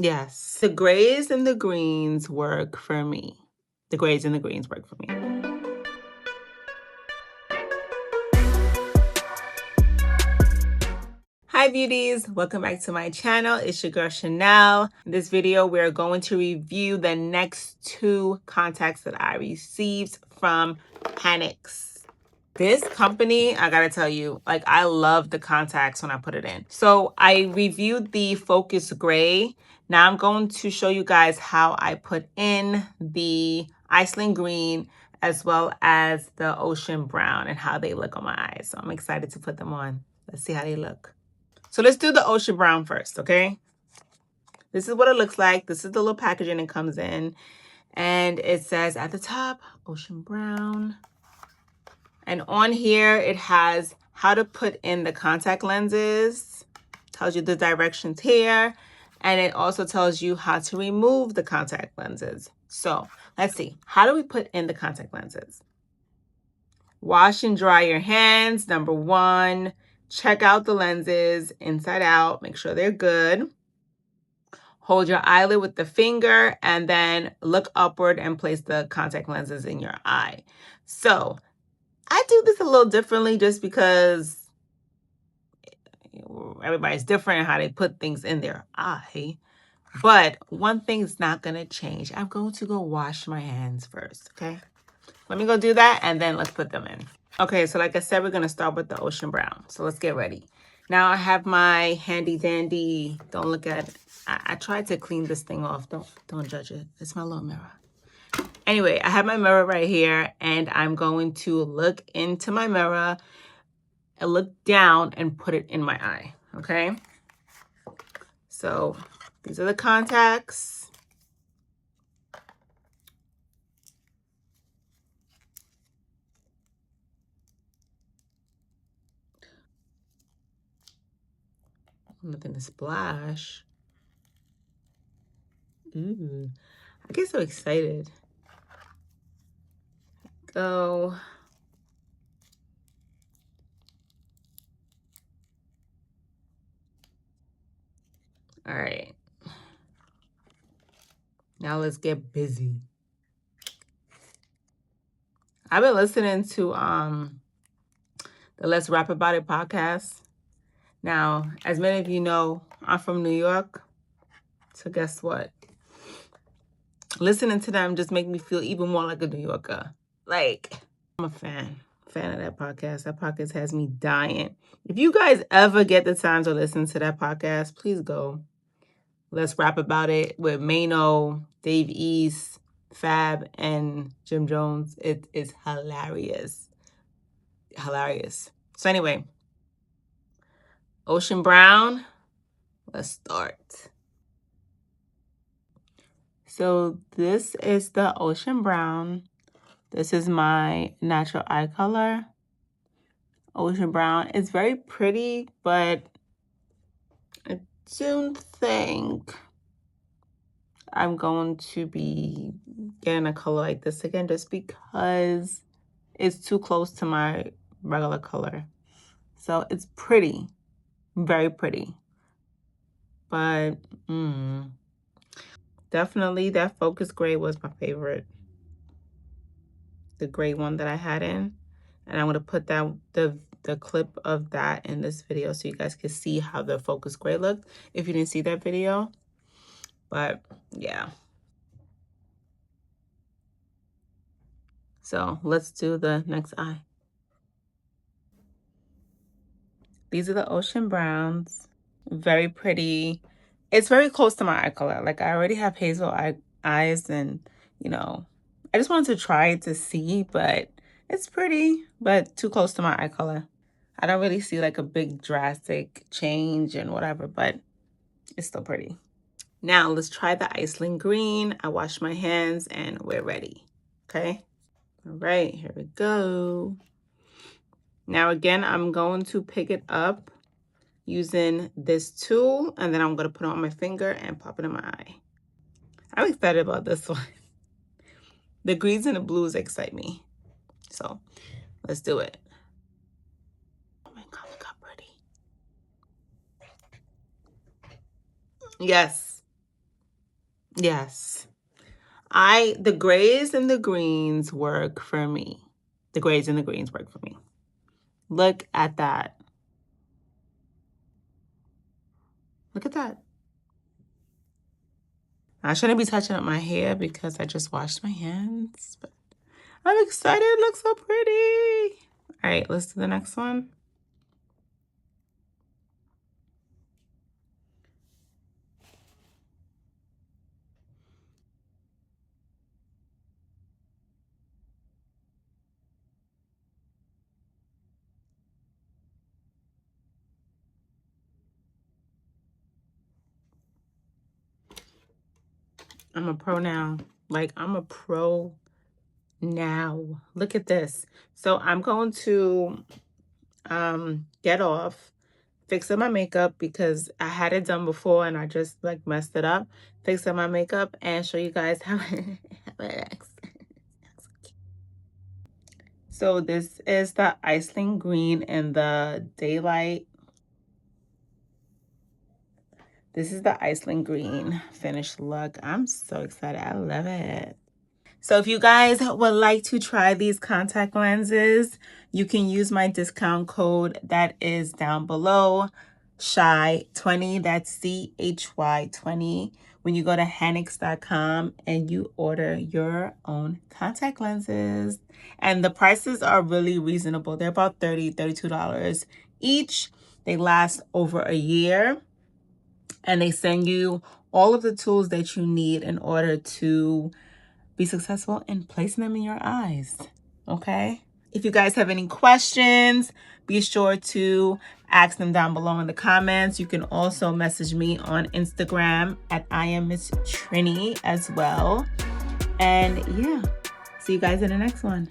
Yes, the grays and the greens work for me. The grays and the greens work for me. Hi beauties, welcome back to my channel. It's your girl Chanel. In this video, we're going to review the next two contacts that I received from Haniix. This company, I gotta tell you, like, I love the contacts when I put it in. So I reviewed the Focus Gray. Now I'm going to show you guys how I put in the Iceland Green as well as the Ocean Brown and how they look on my eyes. So I'm excited to put them on. Let's see how they look. So let's do the Ocean Brown first, okay? This is what it looks like. This is the little packaging it comes in. And it says at the top, Ocean Brown. And on here, it has how to put in the contact lenses. Tells you the directions here. And it also tells you how to remove the contact lenses. So let's see. How do we put in the contact lenses? Wash and dry your hands. Number one. Check out the lenses inside out. Make sure they're good. Hold your eyelid with the finger and then look upward and place the contact lenses in your eye. So I do this a little differently just because everybody's different in how they put things in their eye. But one thing's not going to change. I'm going to go wash my hands first, okay? Let me go do that and then let's put them in. Okay, so like I said, we're going to start with the Ocean Brown. So let's get ready. Now I have my handy dandy. Don't look at it. I tried to clean this thing off. Don't judge it. It's my little mirror. Anyway, I have my mirror right here and I'm going to look into my mirror and look down and put it in my eye, okay? So these are the contacts. Nothing to splash. Ooh, I get so excited. Go. All right. Now let's get busy. I've been listening to the Let's Rap About It podcast. Now, as many of you know, I'm from New York. So guess what? Listening to them just make me feel even more like a New Yorker. Like, I'm a fan of that podcast. That podcast has me dying. If you guys ever get the time to listen to that podcast, please go. Let's Rap About It with Mano, Dave East, Fab, and Jim Jones. It is hilarious. Hilarious. So anyway, Ocean Brown, let's start. So this is the Ocean Brown. This is my natural eye color. Ocean Brown. It's very pretty, but I don't think I'm going to be getting a color like this again just because it's too close to my regular color. So it's pretty, very pretty. But definitely that Focus Gray was my favorite. The gray one that I had in. And I'm going to put that the clip of that in this video so you guys can see how the Focus Gray looked if you didn't see that video. But yeah. So let's do the next eye. These are the Ocean Browns. Very pretty. It's very close to my eye color. Like, I already have hazel eyes and, you know, I just wanted to try it to see, but it's pretty, but too close to my eye color. I don't really see like a big drastic change and whatever, but it's still pretty. Now let's try the Iceland Green. I washed my hands and we're ready. Okay. All right, here we go. Now again, I'm going to pick it up using this tool and then I'm going to put it on my finger and pop it in my eye. I'm excited about this one. The greens and the blues excite me. So let's do it. Oh my God, look how pretty. Yes. Yes. The grays and the greens work for me. The grays and the greens work for me. Look at that. Look at that. I shouldn't be touching up my hair because I just washed my hands, but I'm excited. It looks so pretty. All right, let's do the next one. I'm a pro now. Like, I'm a pro now. Look at this. So I'm going to get off, fix up my makeup because I had it done before and I just like messed it up. Fix up my makeup and show you guys how it looks. So this is the Iceland Green in the daylight. This is the Iceland Green finished look. I'm so excited. I love it. So if you guys would like to try these contact lenses, you can use my discount code that is down below, CHY20, that's CHY20, when you go to Haniix.com and you order your own contact lenses. And the prices are really reasonable. They're about $30, $32 each. They last over a year. And they send you all of the tools that you need in order to be successful in placing them in your eyes. Okay? If you guys have any questions, be sure to ask them down below in the comments. You can also message me on Instagram at I am Miss Trini as well. And yeah, see you guys in the next one.